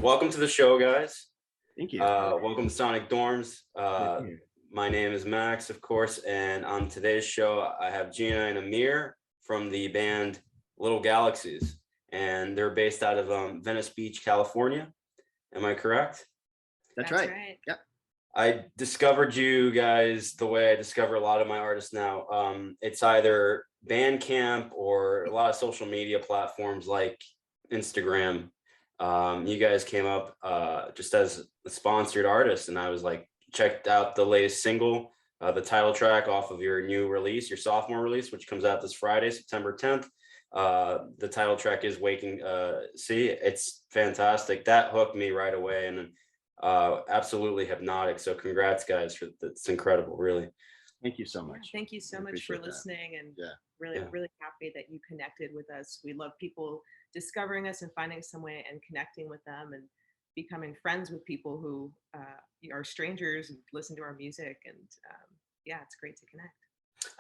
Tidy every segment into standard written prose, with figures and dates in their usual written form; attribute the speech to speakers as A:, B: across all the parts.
A: Welcome to the show, guys.
B: Thank you.
A: Welcome to Sonic Dorms.
B: Thank you.
A: My name is Max, of course, and on today's show, I have Jeanna and Amir from the band Little Galaxies, and they're based out of Venice Beach, California. Am I correct?
B: That's right. Yep.
A: I discovered you guys the way I discover a lot of my artists now. It's either Bandcamp or a lot of social media platforms like Instagram. You guys came up just as a sponsored artist, and I was like, checked out the latest single, the title track off of your new release, your sophomore release, which comes out this Friday, September 10th. The title track is Waking See. It's fantastic. That hooked me right away, and absolutely hypnotic. So congrats, guys, for it's incredible, really.
B: Thank you so much.
C: Thank you so much for listening, and really happy that you connected with us. We love people discovering us and finding some way and connecting with them and becoming friends with people who are strangers and listen to our music. And it's great to connect.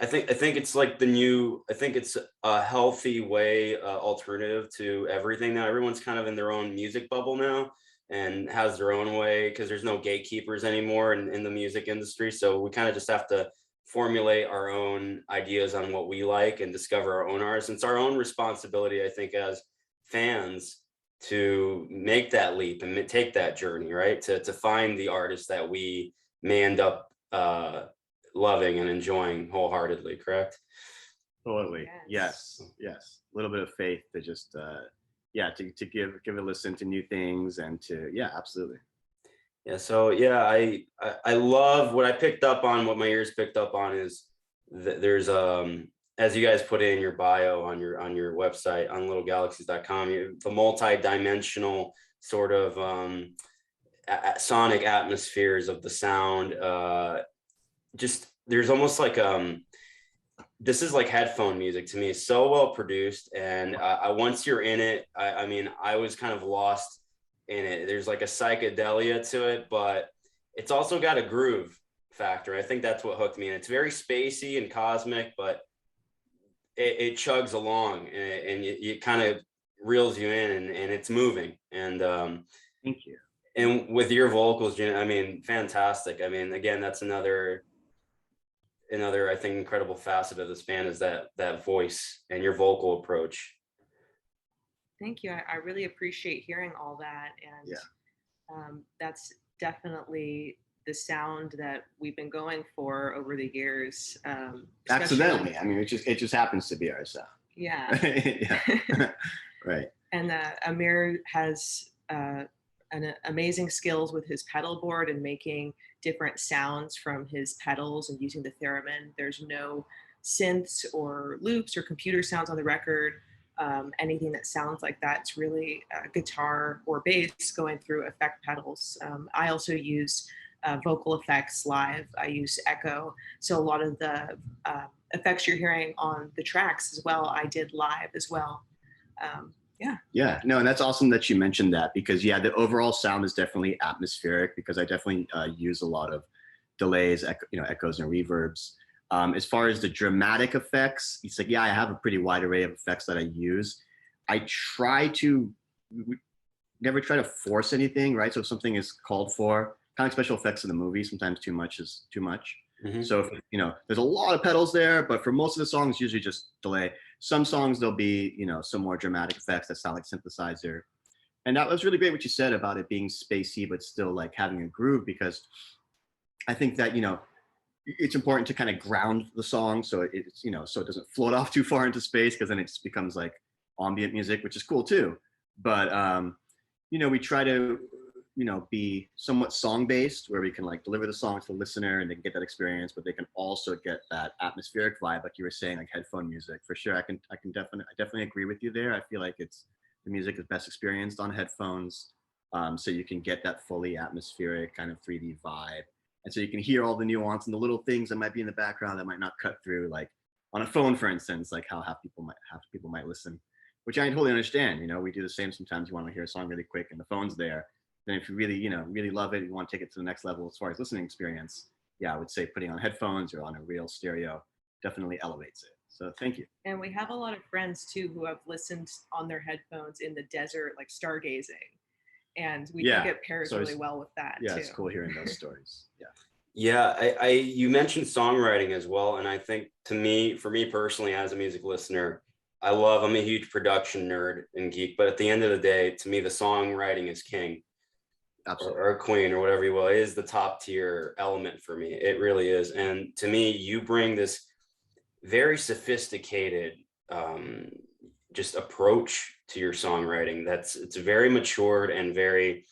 A: I think it's like I think it's a healthy way alternative to everything now. Everyone's kind of in their own music bubble now and has their own way because there's no gatekeepers anymore in the music industry. So we kind of just have to formulate our own ideas on what we like and discover our own artists. It's our own responsibility, I think, as fans to make that leap and take that journey, right? To find the artists that we may end up loving and enjoying wholeheartedly, correct?
B: Totally. Yes. A little bit of faith to just to give a listen to new things and to absolutely.
A: So I love what I picked up on. What my ears picked up on is that there's as you guys put in your bio on your website on littlegalaxies.com, the multi-dimensional sort of sonic atmospheres of the sound. Just there's almost like this is like headphone music to me. So well produced, and once you're in it, I mean, I was kind of lost in it. There's like a psychedelia to it, but it's also got a groove factor. I think that's what hooked me. And it's very spacey and cosmic, but it chugs along and it kind of reels you in and it's moving. And
B: thank you.
A: And with your vocals, I mean, fantastic. I mean, again, that's another I think incredible facet of this band is that voice and your vocal approach.
C: Thank you. I really appreciate hearing all that. And that's definitely the sound that we've been going for over the years.
B: Accidentally. I mean, it just happens to be our sound.
C: Yeah.
B: Right.
C: And Amir has amazing skills with his pedal board and making different sounds from his pedals and using the theremin. There's no synths or loops or computer sounds on the record. Anything that sounds like that, it's really guitar or bass going through effect pedals. I also use vocal effects live. I use echo. So a lot of the effects you're hearing on the tracks as well, I did live as well. No,
B: and that's awesome that you mentioned that because the overall sound is definitely atmospheric because I definitely use a lot of delays, echoes and reverbs. As far as the dramatic effects, it's like, I have a pretty wide array of effects that I use. I never try to force anything, right? So if something is called for, kind of like special effects in the movie, sometimes too much is too much. Mm-hmm. So if, there's a lot of pedals there, but for most of the songs, usually just delay. Some songs, there'll be, some more dramatic effects that sound like synthesizer. And that was really great what you said about it being spacey, but still like having a groove, because I think that, it's important to kind of ground the song so it's so it doesn't float off too far into space, because then it just becomes like ambient music, which is cool too. But we try to be somewhat song based, where we can like deliver the song to the listener and they can get that experience, but they can also get that atmospheric vibe, like you were saying, like headphone music. For sure, I definitely agree with you there. I feel like the music is best experienced on headphones, so you can get that fully atmospheric kind of 3D vibe. And so you can hear all the nuance and the little things that might be in the background that might not cut through, like on a phone, for instance, like how half people might listen, which I totally understand. We do the same sometimes. You want to hear a song really quick and the phone's there. Then if you really, really love it, you want to take it to the next level as far as listening experience, I would say putting on headphones or on a real stereo definitely elevates it. So thank you.
C: And we have a lot of friends too who have listened on their headphones in the desert, like stargazing. and we
B: Yeah.
C: think it pairs
B: So
C: really well with that
B: Yeah,
C: too.
B: it's cool hearing those stories. Yeah.
A: Yeah, you mentioned songwriting as well, and I think for me personally, as a music listener, I'm a huge production nerd and geek, but at the end of the day, to me, the songwriting is king.
B: Absolutely.
A: Or queen or whatever you will. It is the top tier element for me. It really is. And to me, you bring this very sophisticated just approach to your songwriting. It's very matured and very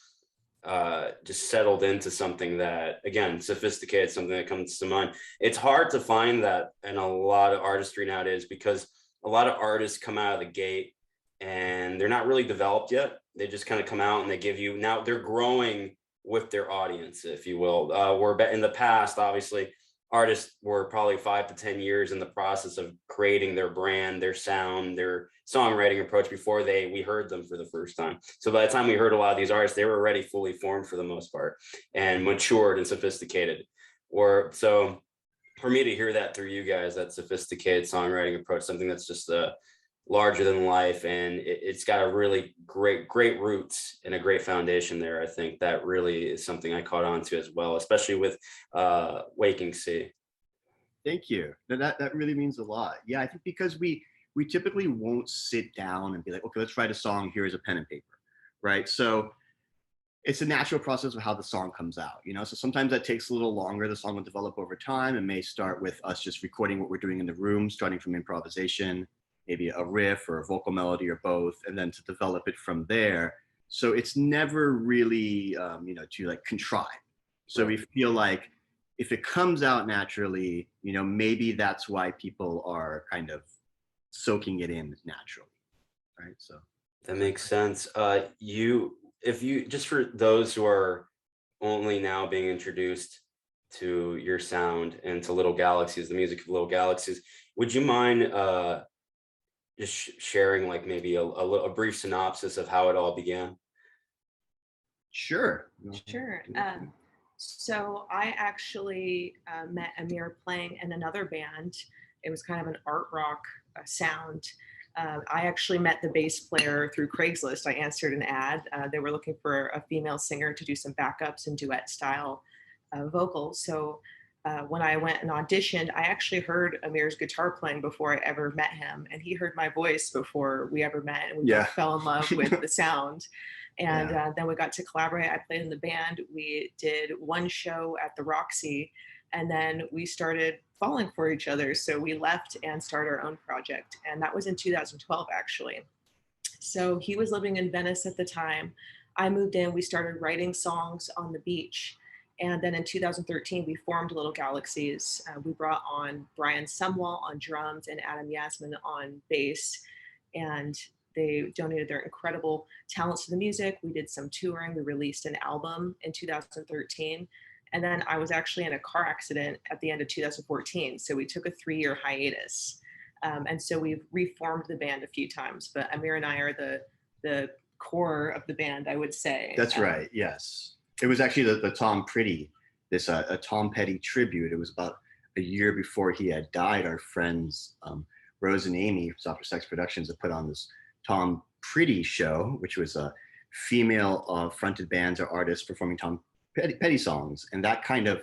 A: just settled into something that, again, sophisticated, something that comes to mind. It's hard to find that in a lot of artistry nowadays, because a lot of artists come out of the gate and they're not really developed yet. They just kind of come out and they give you, now they're growing with their audience, if you will. Where in the past, obviously, artists were probably 5 to 10 years in the process of creating their brand, their sound, their songwriting approach before we heard them for the first time. So by the time we heard a lot of these artists, they were already fully formed for the most part and matured and sophisticated. Or so for me to hear that through you guys, that sophisticated songwriting approach, something that's just larger than life, and it's got a really great roots and a great foundation there. I think that really is something I caught on to as well, especially with Waking Sea.
B: Thank you. That really means a lot. Yeah, I think because we typically won't sit down and be like, okay, let's write a song. Here's a pen and paper, right? So it's a natural process of how the song comes out, you know? So sometimes that takes a little longer. The song will develop over time and may start with us just recording what we're doing in the room, starting from improvisation, maybe a riff or a vocal melody or both, and then to develop it from there. So it's never really, to like contrive. So we feel like if it comes out naturally, maybe that's why people are kind of soaking it in naturally, right? So
A: that makes sense. If you, just for those who are only now being introduced to your sound and to Little Galaxies, the music of Little Galaxies, would you mind just sharing like maybe a brief synopsis of how it all began?
B: Sure.
C: Sure. So I actually met Amir playing in another band. It was kind of an art rock sound. I actually met the bass player through Craigslist. I answered an ad. They were looking for a female singer to do some backups and duet style vocals. So when I went and auditioned, I actually heard Amir's guitar playing before I ever met him. And he heard my voice before we ever met. And we both fell in love with the sound. And then we got to collaborate. I played in the band. We did one show at the Roxy, and then we started falling for each other. So we left and started our own project. And that was in 2012, actually. So he was living in Venice at the time. I moved in, we started writing songs on the beach. And then in 2013, we formed Little Galaxies. We brought on Brian Sumwalt on drums and Adam Yasmin on bass. And they donated their incredible talents to the music. We did some touring. We released an album in 2013. And then I was actually in a car accident at the end of 2014. So we took a 3-year hiatus. And so we've reformed the band a few times, but Amir and I are the core of the band, I would say.
B: That's right, yes. It was actually the Tom Pretty, this a Tom Petty tribute. It was about a year before he had died. Our friends, Rose and Amy from Software Sex Productions, had put on this Tom Pretty show, which was a female fronted bands or artists performing Tom Petty songs. And that kind of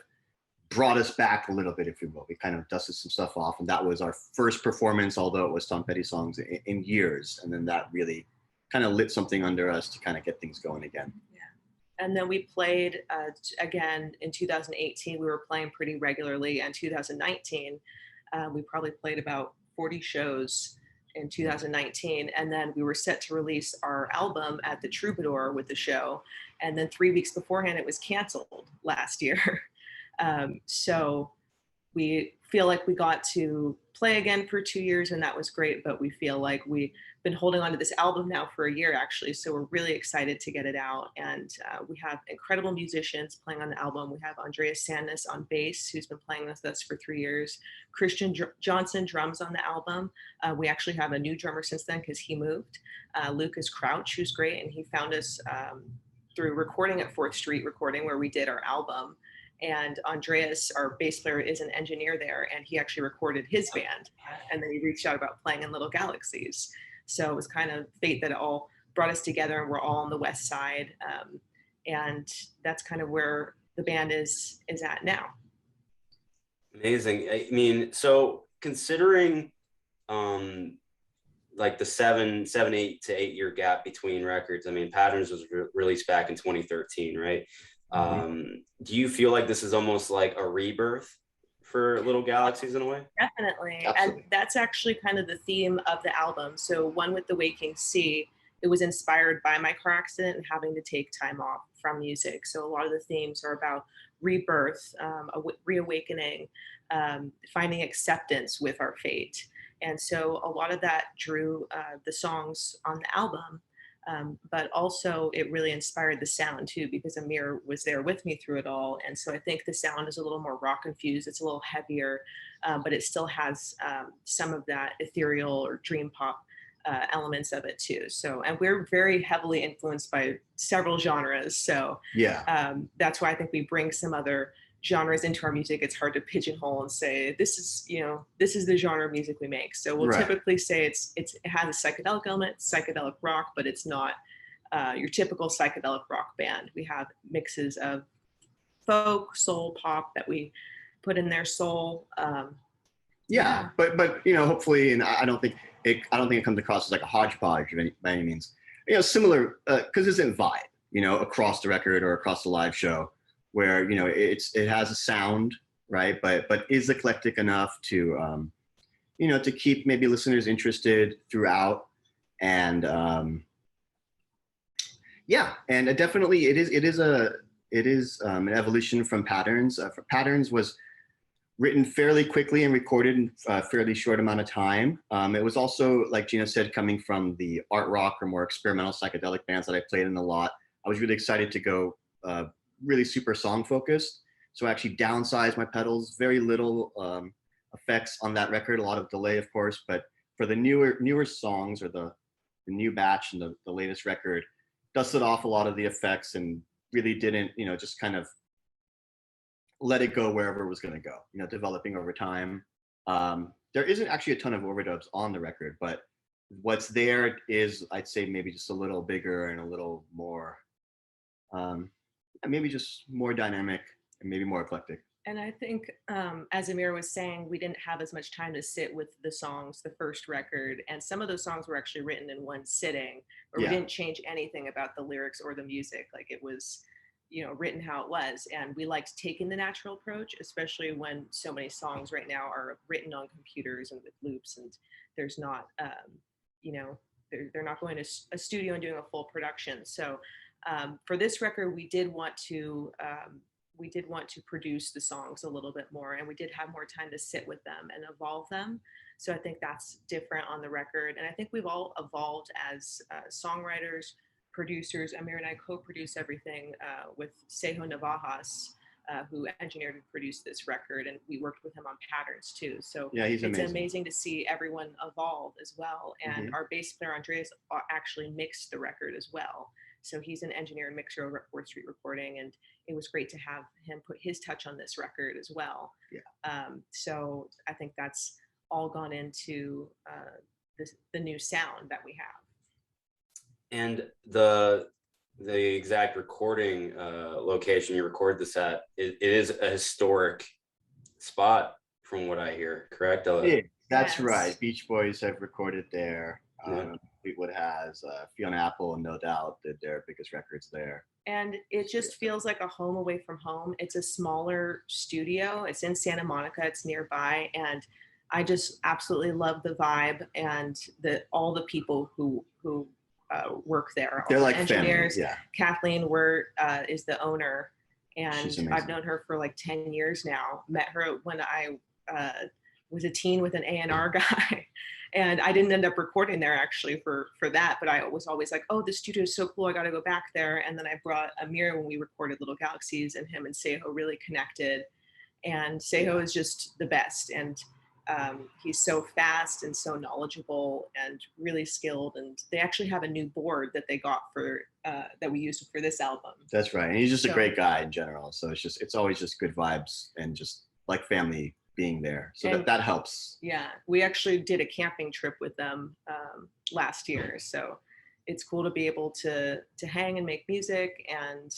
B: brought us back a little bit, if you will. We kind of dusted some stuff off, and that was our first performance, although it was Tom Petty songs in years. And then that really kind of lit something under us to kind of get things going again.
C: Yeah. And then we played again in 2018. We were playing pretty regularly. And 2019, we probably played about 40 shows in 2019. And then we were set to release our album at the Troubadour with the show. And then 3 weeks beforehand, it was canceled last year. So we feel like we got to play again for 2 years, and that was great. But we feel like we've been holding on to this album now for a year, actually. So we're really excited to get it out. And we have incredible musicians playing on the album. We have Andreas Sandnes on bass, who's been playing with us for 3 years. Christian Johnson drums on the album. We actually have a new drummer since then because he moved. Lucas Crouch, who's great, and he found us through recording at 4th Street Recording, where we did our album. And Andreas, our bass player, is an engineer there, and he actually recorded his band. And then he reached out about playing in Little Galaxies. So it was kind of fate that it all brought us together, and we're all on the West Side. And that's kind of where the band is at now.
A: Amazing. I mean, so considering like the 8 to 8 year gap between records, I mean, Patterns was released back in 2013, right? Do you feel like this is almost like a rebirth for Little Galaxies in a way?
C: Definitely.
B: Absolutely.
C: And that's actually kind of the theme of the album. So One with the Waking Sea, it was inspired by my car accident and having to take time off from music. So a lot of the themes are about rebirth, reawakening, finding acceptance with our fate. And so a lot of that drew the songs on the album. But also it really inspired the sound too, because Amir was there with me through it all. And so I think the sound is a little more rock infused. It's a little heavier, but it still has some of that ethereal or dream pop elements of it too. So, and we're very heavily influenced by several genres. So
B: Yeah.
C: That's why I think we bring some other genres into our music. It's hard to pigeonhole and say this is the genre of music we make. So we'll typically say it has a psychedelic element, psychedelic rock, but it's not your typical psychedelic rock band. We have mixes of folk, soul, pop that we put in there. Soul.
B: Yeah, but hopefully, and I don't think it comes across as like a hodgepodge by any means. Similar because it's in vibe, across the record or across the live show, where it has a sound, right, but is eclectic enough to to keep maybe listeners interested throughout, and and definitely it is an evolution from Patterns. Patterns was written fairly quickly and recorded in a fairly short amount of time. It was also, like Jeanna said, coming from the art rock or more experimental psychedelic bands that I played in a lot. I was really excited to go really super song focused. So I actually downsized my pedals, very little effects on that record, a lot of delay, of course, but for the newer songs or the new batch and the latest record, dusted off a lot of the effects and really didn't, just kind of let it go wherever it was going to go, developing over time. There isn't actually a ton of overdubs on the record, but what's there is, I'd say, maybe just a little bigger and a little more, maybe just more dynamic and maybe more eclectic.
C: And I think, as Amir was saying, we didn't have as much time to sit with the songs, the first record, and some of those songs were actually written in one sitting, or we didn't change anything about the lyrics or the music. Like it was, written how it was. And we liked taking the natural approach, especially when so many songs right now are written on computers and with loops, and there's not, they're not going to a studio and doing a full production. So for this record, we did want to produce the songs a little bit more, and we did have more time to sit with them and evolve them. So I think that's different on the record. And I think we've all evolved as songwriters, producers. Amir and I co-produce everything with Sejo Navajas, who engineered and produced this record, and we worked with him on Patterns too. So
B: yeah, it's
C: amazing to see everyone evolve as well. And our bass player Andreas actually mixed the record as well. So he's an engineer and mixer over at 4th Street Recording, and it was great to have him put his touch on this record as well.
B: Yeah.
C: So I think that's all gone into the new sound that we have.
A: And the exact recording location you record this at, it is a historic spot from what I hear, correct?
B: That's right. Beach Boys have recorded there. Fleetwood has. Fiona Apple, no doubt, did their biggest records there.
C: And it just feels like a home away from home. It's a smaller studio. It's in Santa Monica. It's nearby. And I just absolutely love the vibe and all the people who work there.
B: They're like
C: engineers.
B: Family, yeah.
C: Kathleen is the owner, and I've known her for like 10 years now. Met her when I was a teen with an A&R guy. And I didn't end up recording there actually for that, but I was always like, oh, the studio is so cool, I got to go back there. And then I brought Amir when we recorded Little Galaxies, and him and Sejo really connected. And Sejo is just the best. And he's so fast and so knowledgeable and really skilled. And they actually have a new board that they got for that we used for this album.
B: That's right. And he's just a great guy in general. So it's always just good vibes and just like family being there. So that helps.
C: Yeah. We actually did a camping trip with them last year. So it's cool to be able to hang and make music and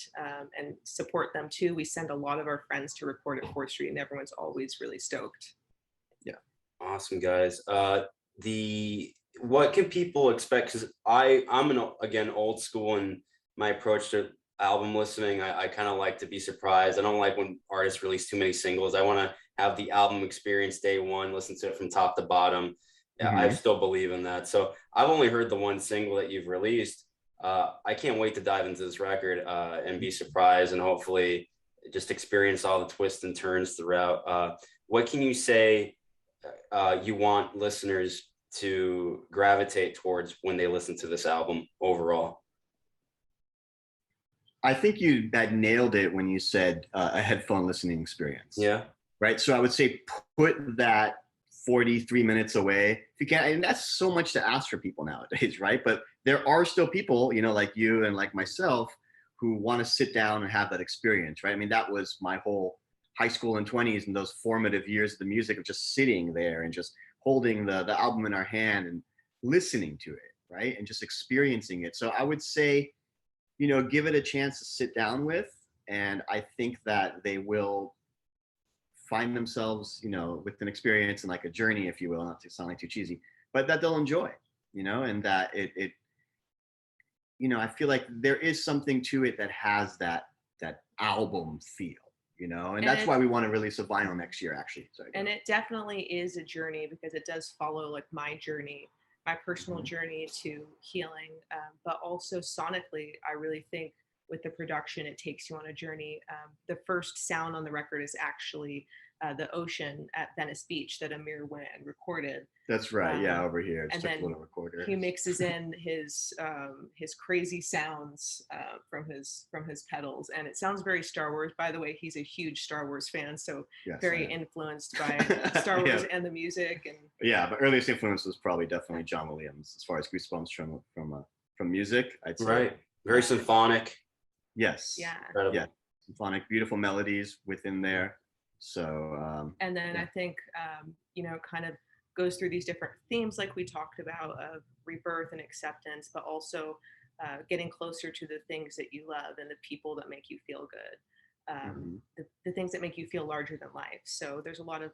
C: support them too. We send a lot of our friends to record at 4th Street, and everyone's always really stoked.
B: Yeah.
A: Awesome, guys. What can people expect? Because I'm again old school in my approach to album listening. I kind of like to be surprised. I don't like when artists release too many singles. I want to have the album experience day one, listen to it from top to bottom. I still believe in that. So I've only heard the one single that you've released. I can't wait to dive into this record and be surprised, and hopefully just experience all the twists and turns throughout. What can you say you want listeners to gravitate towards when they listen to this album overall?
B: I think you nailed it when you said a headphone listening experience.
A: Yeah.
B: Right. So I would say put that 43 minutes away if you can. And that's so much to ask for people nowadays, right? But there are still people, like you and like myself, who want to sit down and have that experience, right? I mean, that was my whole high school and 20s and those formative years of the music, of just sitting there and just holding the album in our hand and listening to it, right? And just experiencing it. So I would say, give it a chance to sit down with. And I think that they will find themselves, with an experience and like a journey, if you will, not to sound like too cheesy, but that they'll enjoy, and that it I feel like there is something to it that has that album feel, and that's why we want to release a vinyl next year, actually.
C: And it definitely is a journey, because it does follow like my journey, my personal journey to healing, but also sonically, I really think with the production, it takes you on a journey. The first sound on the record is actually the ocean at Venice Beach that Amir went and recorded.
B: That's right. Yeah, over here.
C: And then he mixes in his crazy sounds from his pedals, and it sounds very Star Wars. By the way, he's a huge Star Wars fan, so yes, very influenced by Star Wars and the music. And
B: but earliest influence was probably definitely John Williams as far as Goosebumps from music. I'd say.
A: Right. Very symphonic.
B: Yes.
C: Yeah.
B: Incredible. Yeah. Symphonic, beautiful melodies within there. So.
C: And then I think kind of goes through these different themes like we talked about, of rebirth and acceptance, but also getting closer to the things that you love and the people that make you feel good, the things that make you feel larger than life. So there's a lot of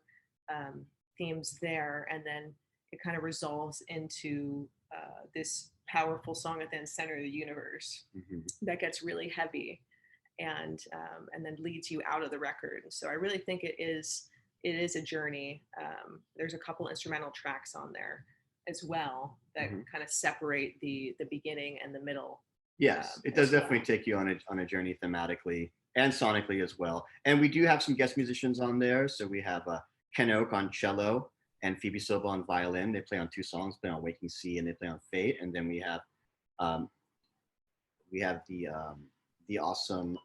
C: themes there, and then it kind of resolves into this powerful song at the center of the universe that gets really heavy and then leads you out of the record. So I really think it is a journey. There's a couple instrumental tracks on there as well that kind of separate the beginning and the middle.
B: Yes, it does definitely take you on a journey thematically and sonically as well. And we do have some guest musicians on there. So we have Ken Oak on cello and Phoebe Silva on violin. They play on 2 songs, play on Waking Sea and they play on Fate. And then we have the awesome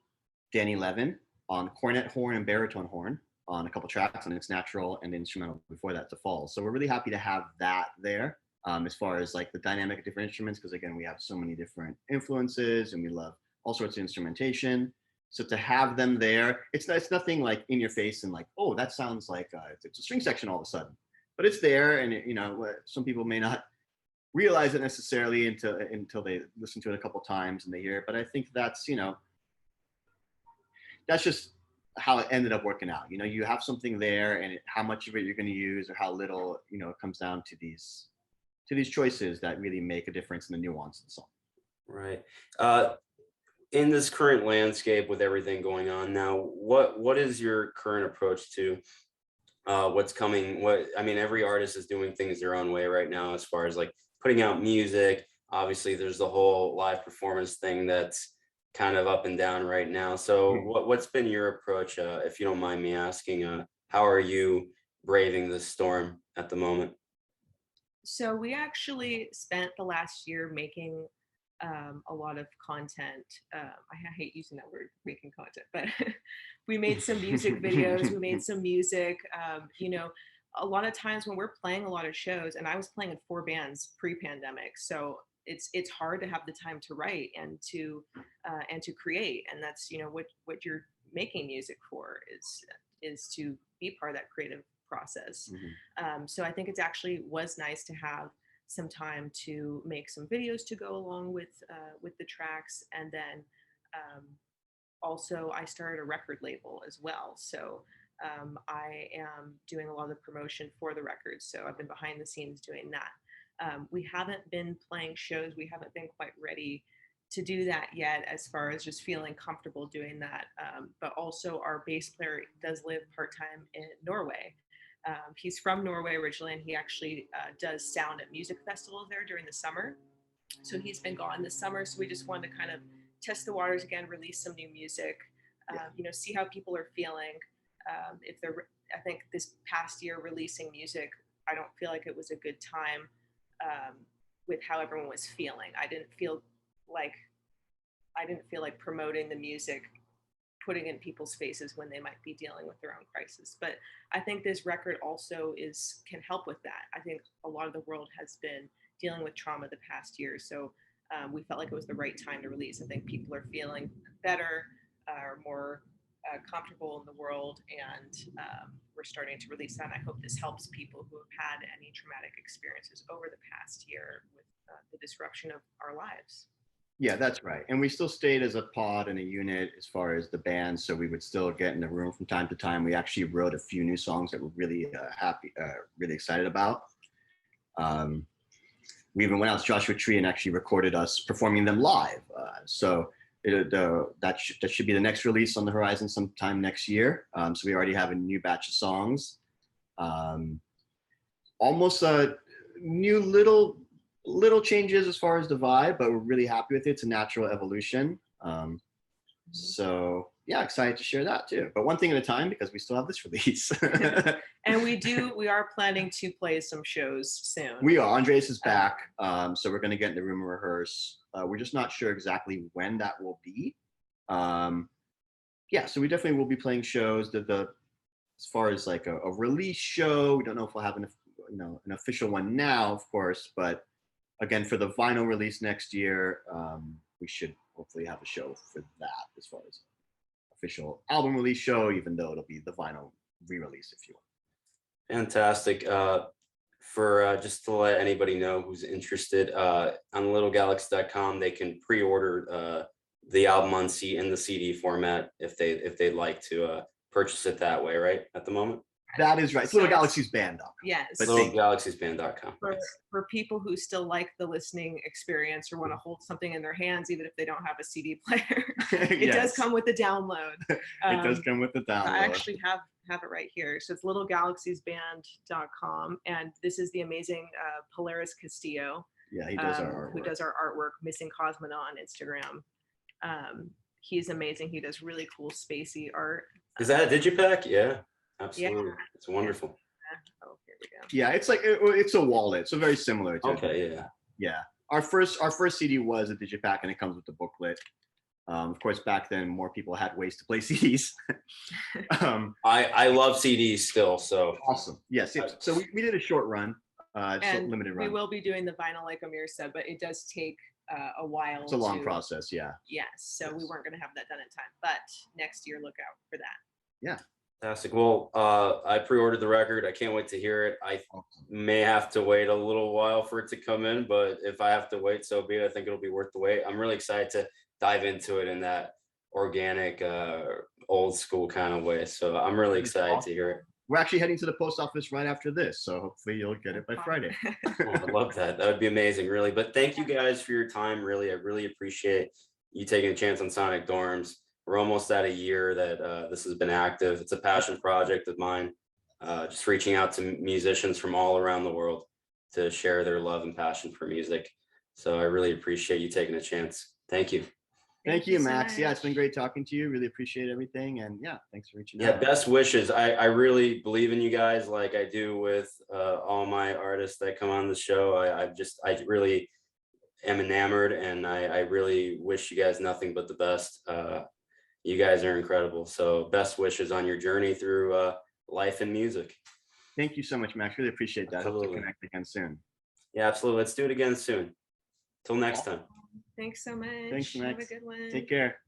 B: Danny Levin on cornet horn and baritone horn on a couple tracks, and It's Natural and the instrumental before that to Fall. So we're really happy to have that there as far as like the dynamic of different instruments, because again, we have so many different influences and we love all sorts of instrumentation. So to have them there, it's nothing like in your face and like, oh, that sounds like it's a string section all of a sudden, but it's there. And some people may not realize it necessarily until they listen to it a couple times and they hear it. But I think that's, that's just how it ended up working out. You have something there, and how much of it you're going to use or how little, it comes down to these choices that really make a difference in the nuance of the song.
A: Right. In this current landscape with everything going on now, what is your current approach to what's coming? Every artist is doing things their own way right now, as far as like putting out music. Obviously, there's the whole live performance thing that's kind of up and down right now. So what's been your approach, if you don't mind me asking? How are you braving this storm at the moment?
C: So we actually spent the last year making a lot of content. I hate using that word, making content, but we made some music videos, we made some music. A lot of times when we're playing a lot of shows, and I was playing in 4 bands pre-pandemic, so it's hard to have the time to write and to create, and that's what you're making music for is to be part of that creative process. So I think it's actually was nice to have some time to make some videos to go along with the tracks, and then also I started a record label as well. So I am doing a lot of the promotion for the records. So I've been behind the scenes doing that. We haven't been playing shows. We haven't been quite ready to do that yet, as far as just feeling comfortable doing that. But also our bass player does live part-time in Norway. He's from Norway originally, and he actually does sound at music festivals there during the summer. So he's been gone this summer. So we just wanted to kind of test the waters again, release some new music, see how people are feeling. If they're, I think this past year releasing music, I don't feel like it was a good time with how everyone was feeling. I didn't feel like promoting the music, putting in people's faces when they might be dealing with their own crisis. But I think this record also can help with that. I think a lot of the world has been dealing with trauma the past year. So we felt like it was the right time to release. I think people are feeling better, or more comfortable in the world, and we're starting to release that. And I hope this helps people who have had any traumatic experiences over the past year with the disruption of our lives.
B: Yeah, that's right. And we still stayed as a pod and a unit as far as the band. So we would still get in the room from time to time. We actually wrote a few new songs that we're really really excited about. We even went out to Joshua Tree and actually recorded us performing them live. That should be the next release on the horizon sometime next year. So we already have a new batch of songs. Almost a new little changes as far as the vibe, but we're really happy with it. It's a natural evolution. So yeah, excited to share that too. But one thing at a time, because we still have this release.
C: And we are planning to play some shows soon.
B: We are. Andres is back. So we're going to get in the room and rehearse. We're just not sure exactly when that will be. Yeah, so we definitely will be playing shows. As far as like a release show, we don't know if we'll have an official one now, of course, but again, for the vinyl release next year, we should hopefully have a show for that as far as official album release show, even though it'll be the vinyl re-release, if you will.
A: Fantastic. For just to let anybody know who's interested, on littlegalaxies.com, they can pre-order the album in the CD format if they'd like to purchase it that way, right? At the moment.
B: That is right. It's littlegalaxiesband.com.
C: Yes.
A: Littlegalaxiesband.com.
C: For people who still like the listening experience or want to hold something in their hands, even if they don't have a CD player, it does come with the download.
B: It does come with the download.
C: I actually have it right here. So it's littlegalaxiesband.com, and this is the amazing Polaris Castillo.
B: Yeah, he does our artwork.
C: Who does our artwork, Missing Cosmonaut on Instagram. He's amazing. He does really cool spacey art.
A: Is that a digipack? Yeah. Absolutely. Yeah. It's wonderful.
C: Oh, here we go.
B: Yeah, it's like it's a wallet. So very similar to Yeah. Our first CD was a digipack, and it comes with the booklet. Of course, back then more people had ways to play CDs.
A: I love CDs still, so
B: awesome. Yes. So we did a short run, just a limited run.
C: We will be doing the vinyl, like Amir said, but it does take a while.
B: It's a long process, yeah.
C: Yes. So we weren't going to have that done in time, but next year, look out for that.
B: Yeah.
A: Fantastic. Well, I pre-ordered the record. I can't wait to hear it. I may have to wait a little while for it to come in, but if I have to wait, so be it. I think it'll be worth the wait. I'm really excited to dive into it in that organic, old school kind of way. So I'm really excited to hear it.
B: We're actually heading to the post office right after this, so hopefully you'll get it by Friday.
A: I love that. That would be amazing, really. But thank you guys for your time. Really, I really appreciate you taking a chance on Sonic Dorms. We're almost at a year that this has been active. It's a passion project of mine, just reaching out to musicians from all around the world to share their love and passion for music. So I really appreciate you taking a chance. Thank you.
B: Thank you, Max. So yeah, it's been great talking to you. Really appreciate everything. And yeah, thanks for reaching out.
A: Yeah, best wishes. I really believe in you guys, like I do with all my artists that come on the show. I really am enamored, and I really wish you guys nothing but the best. You guys are incredible. So best wishes on your journey through life and music.
B: Thank you so much, Max. Really appreciate that.
A: Absolutely.
B: Hope to connect again soon.
A: Yeah, absolutely. Let's do it again soon. Till next time.
C: Thanks so much.
B: Thanks, Max.
C: Have a good one.
B: Take care.